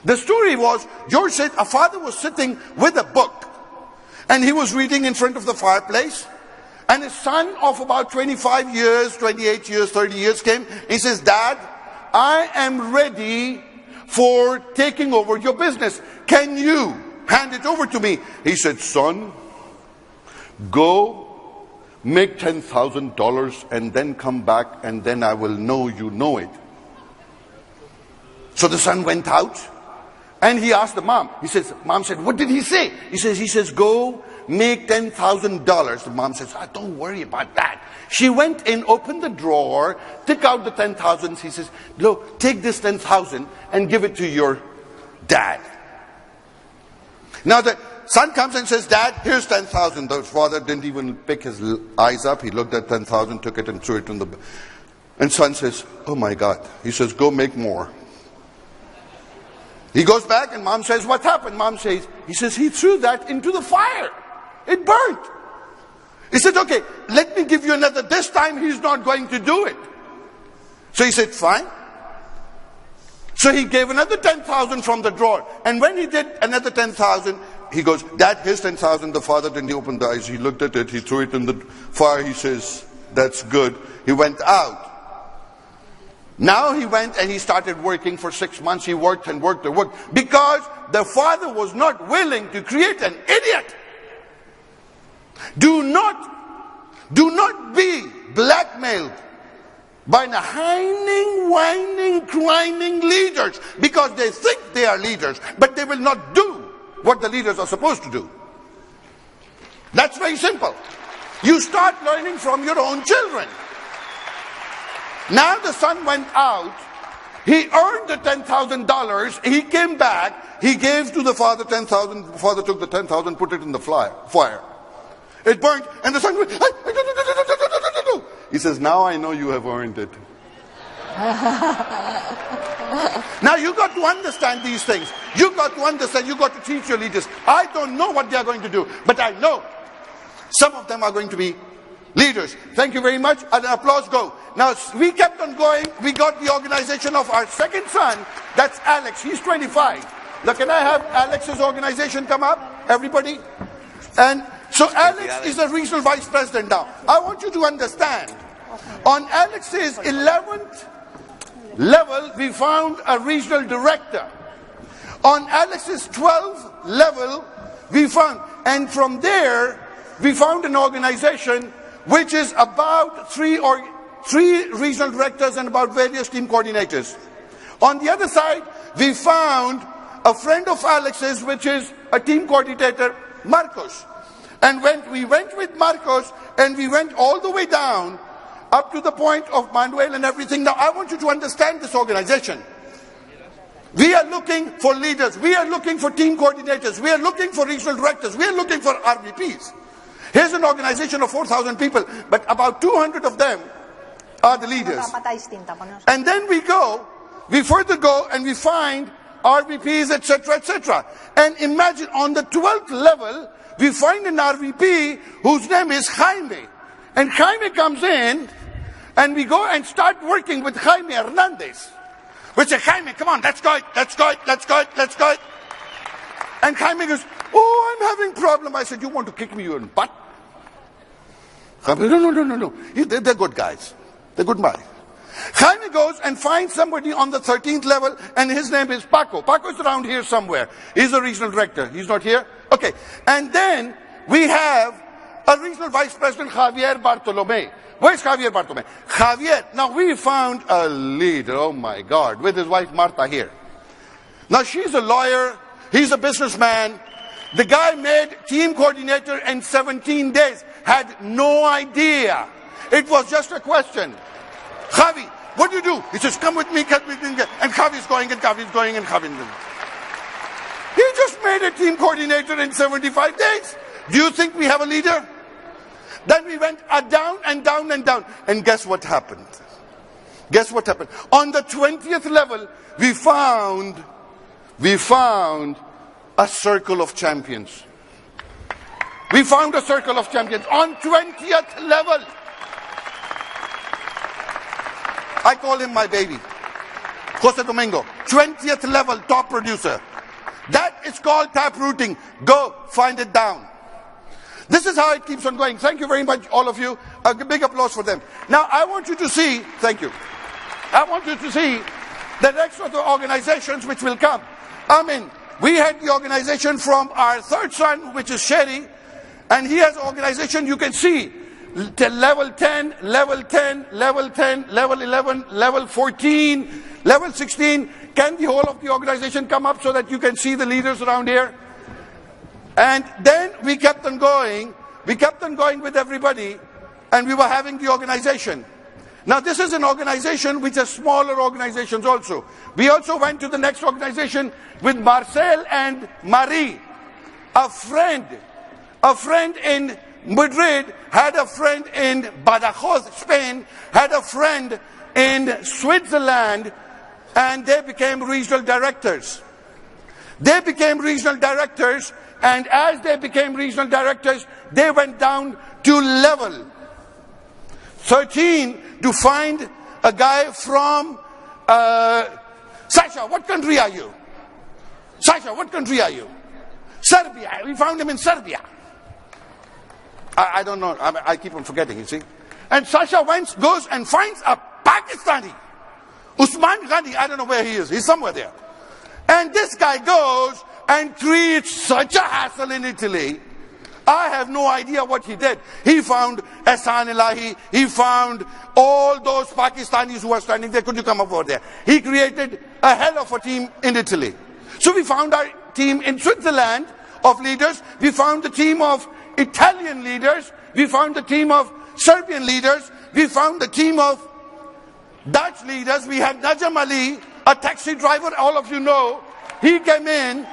The story was, George said a father was sitting with a book and he was reading in front of the fireplace, and his son of about 25 years, 28 years, 30 years came. He says, Dad, I am ready for taking over your business. Can you hand it over to me? He said, son, go make $10,000 and then come back and then I will know you know it. So the son went out and he asked the mom. He says, mom said, what did he say? He says, go make $10,000. The mom says, don't worry about that. She went in, opened the drawer, took out the 10,000. He says, look, take this 10,000 and give it to your dad. Now the son comes and says, Dad, here's 10,000. The father didn't even pick his eyes up. He looked at 10,000, took it and threw it in the... And son says, oh my God. He says, go make more. He goes back and mom says, what happened? Mom says, he says, he threw that into the fire. It burnt. He said, okay, let me give you another. This time he's not going to do it. So he said, fine. So he gave another 10,000 from the drawer. And when he did another 10,000, he goes, Dad, here's 10,000. The father didn't open the eyes. He looked at it. He threw it in the fire. He says, that's good. He went out. Now he went and he started working for 6 months. He worked and worked and worked because the father was not willing to create an idiot. Do not be blackmailed by the whining, whining, crying leaders because they think they are leaders, but they will not do what the leaders are supposed to do. That's very simple. You start learning from your own children. Now the son went out, he earned the $10,000, he came back, he gave to the father 10,000, the father took the 10,000, put it in the fire. It burnt, and the son went, he says, now I know you have earned it. Now you got to understand these things. You got to understand, you got to teach your leaders. I don't know what they are going to do, but I know some of them are going to be leaders. Thank you very much. And applause go. Now we kept on going. We got the organization of our second son. That's Alex. He's 25. Now can I have Alex's organization come up? Everybody? And so Alex is a regional vice president now. I want you to understand. On Alex's 11th level, we found a regional director. On Alex's 12th level, we found, and from there, we found an organization which is about three regional directors and about various team coordinators. On the other side, we found a friend of Alex's, which is a team coordinator, Marcos. And when we went with Marcos, and we went all the way down, up to the point of Manuel and everything. Now, I want you to understand this organization. We are looking for leaders. We are looking for team coordinators. We are looking for regional directors. We are looking for RVPs. Here's an organization of 4,000 people, but about 200 of them are the leaders. And then we further go and we find RVPs, etc., etc. And imagine on the 12th level, we find an RVP whose name is Jaime. And Jaime comes in and we go and start working with Jaime Hernandez. We say, Jaime, come on, let's go. And Jaime goes, oh, I'm having a problem. I said, you want to kick me in butt? Jaime, no. They're good guys. They're good guys. Jaime goes and finds somebody on the 13th level, and his name is Paco. Paco's around here somewhere. He's a regional director. He's not here? Okay. And then we have a regional vice president, Javier Bartolome. Where's Javier Bartolome? Javier. Now we found a leader, oh my God, with his wife Marta here. Now she's a lawyer. He's a businessman. The guy made team coordinator in 17 days. Had no idea. It was just a question. Javi, what do you do? He says, come with me, come with me. And Javi's going, and Javi's going, and Javi's going. He just made a team coordinator in 75 days. Do you think we have a leader? Then we went down and down and down. And guess what happened? Guess what happened? On the 20th level, we found a circle of champions. We found a circle of champions on 20th level. I call him my baby. Jose Domingo, 20th level top producer. That is called taprooting. Go find it down. This is how it keeps on going. Thank you very much, all of you. A big applause for them. Now, I want you to see, thank you. I want you to see the next of the organizations which will come. I mean, we had the organization from our third son, which is Sherry, and he has an organization you can see. Level 10, level 10, level 10, level 11, level 14, level 16. Can the whole of the organization come up so that you can see the leaders around here? And then we kept on going. We kept on going with everybody, and we were having the organization. Now this is an organization which has smaller organizations also. We also went to the next organization with Marcel and Marie. A friend in Madrid had a friend in Badajoz, Spain, had a friend in Switzerland, and they became regional directors. They became regional directors, and as they became regional directors, they went down to level 13 to find a guy from Sasha, what country are you? Sasha, what country are you? Serbia. We found him in Serbia. I don't know. I keep on forgetting, you see. And Sasha goes and finds a Pakistani. Usman Ghani, I don't know where he is. He's somewhere there. And this guy goes and creates such a hassle in Italy. I have no idea what he did. He found Ehsan Elahi. He found all those Pakistanis who were standing there. Could you come over there? He created a hell of a team in Italy. So we found our team in Switzerland of leaders. We found the team of Italian leaders. We found the team of Serbian leaders. We found the team of Dutch leaders. We had Najam Ali, a taxi driver, all of you know. He came in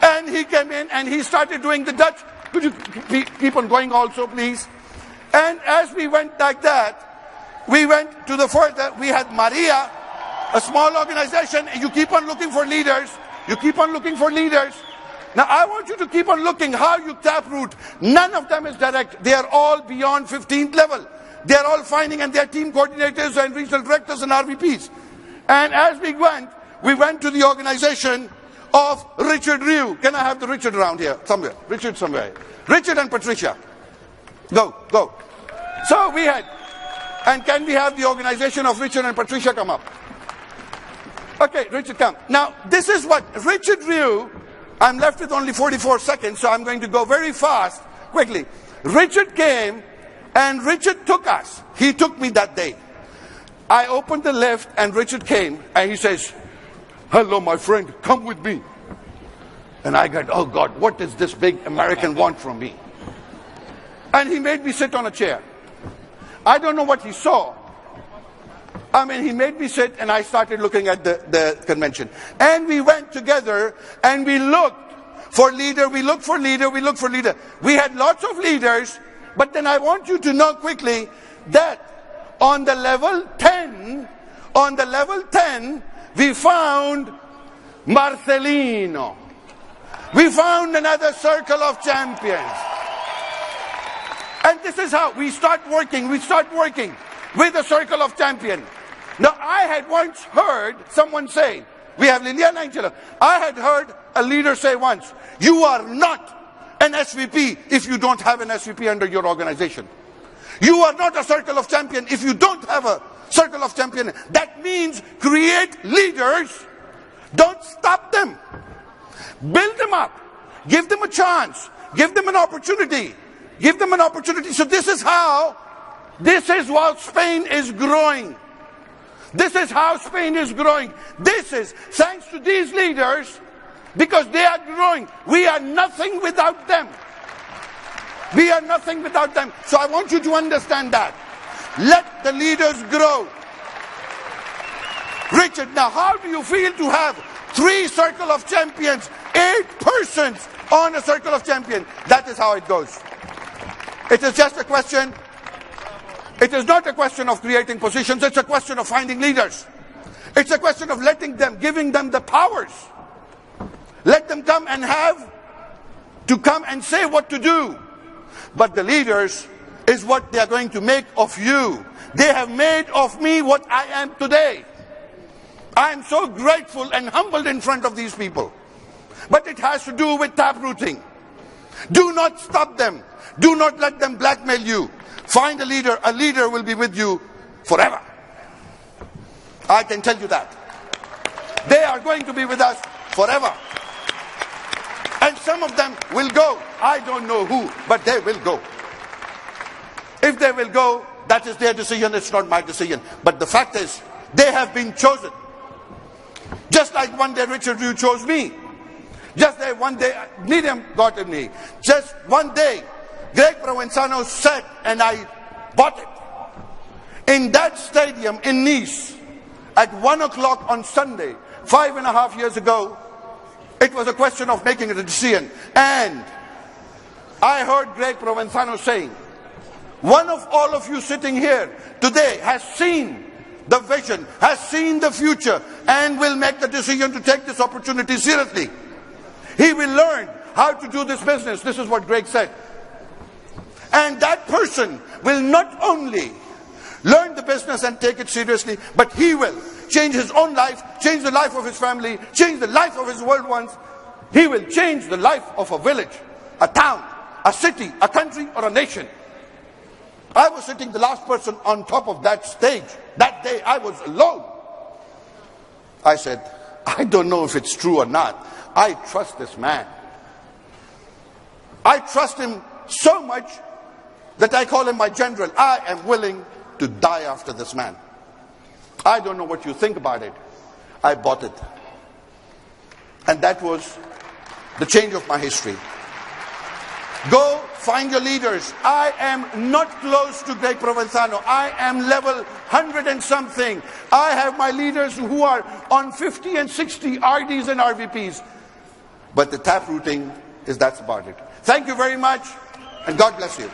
and he started doing the Dutch. Could you keep on going also, please? And as we went like that, we went to the further. We had Maria, a small organization. You keep on looking for leaders. You keep on looking for leaders. Now I want you to keep on looking how you taproot. None of them is direct. They are all beyond 15th level. They are all finding, and they are team coordinators and regional directors and RVPs. And as we went to the organization of Richard Ryu. Can I have the Richard around here? Somewhere. Richard somewhere. Richard and Patricia. Go. So we had, and can we have the organization of Richard and Patricia come up? Okay, Richard, come. Now, this is what Richard Ryu, I'm left with only 44 seconds, so I'm going to go very fast, quickly. Richard came, and Richard took us. He took me that day. I opened the lift, and Richard came, and he says, "Hello, my friend, come with me." And I got, oh God, what does this big American want from me? And he made me sit on a chair. I don't know what he saw. I mean, he made me sit, and I started looking at the convention. And we went together, and we looked for leader, we looked for leader. We had lots of leaders, but then I want you to know quickly that on the level 10, we found Marcelino. We found another circle of champions. And this is how we start working with a circle of champions. Now, I had once heard someone say, we have Liliana Angela, I had heard a leader say once, you are not an SVP if you don't have an SVP under your organization. You are not a circle of champions if you don't have a circle of champions. That means create leaders. Don't stop them. Build them up. Give them a chance. Give them an opportunity. So this is how Spain is growing. This is how Spain is growing. This is thanks to these leaders, because they are growing. We are nothing without them. So I want you to understand that. Let the leaders grow. Richard, now how do you feel to have 3 circle of champions, 8 persons on a circle of champions? That is how it goes. It is just a question. It is not a question of creating positions. It's a question of finding leaders. It's a question of giving them the powers. Let them come and say what to do. But the leaders is what they are going to make of you. They have made of me what I am today. I am so grateful and humbled in front of these people. But it has to do with taprooting. Do not stop them. Do not let them blackmail you. Find a leader. A leader will be with you forever. I can tell you that. They are going to be with us forever. And some of them will go. I don't know who, but they will go. If they will go, that is their decision. It's not my decision. But the fact is, they have been chosen. Just like one day Richard, you chose me. Just like one day Needham got me. Just one day Greg Provenzano said, and I bought it. In that stadium in Nice, at 1 o'clock on Sunday, 5.5 years ago, it was a question of making a decision. And I heard Greg Provenzano saying, one of all of you sitting here today has seen the vision, has seen the future, and will make the decision to take this opportunity seriously. He will learn how to do this business. This is what Greg said. And that person will not only learn the business and take it seriously, but he will change his own life, change the life of his family, change the life of his loved ones. He will change the life of a village, a town, a city, a country, or a nation. I was sitting the last person on top of that stage. That day I was alone. I said, I don't know if it's true or not. I trust this man. I trust him so much that I call him my general. I am willing to die after this man. I don't know what you think about it. I bought it. And that was the change of my history. Go find your leaders. I am not close to Greg Provenzano. I am level 100 and something. I have my leaders who are on 50 and 60 RDs and RVPs. But the taprooting is, that's about it. Thank you very much, and God bless you.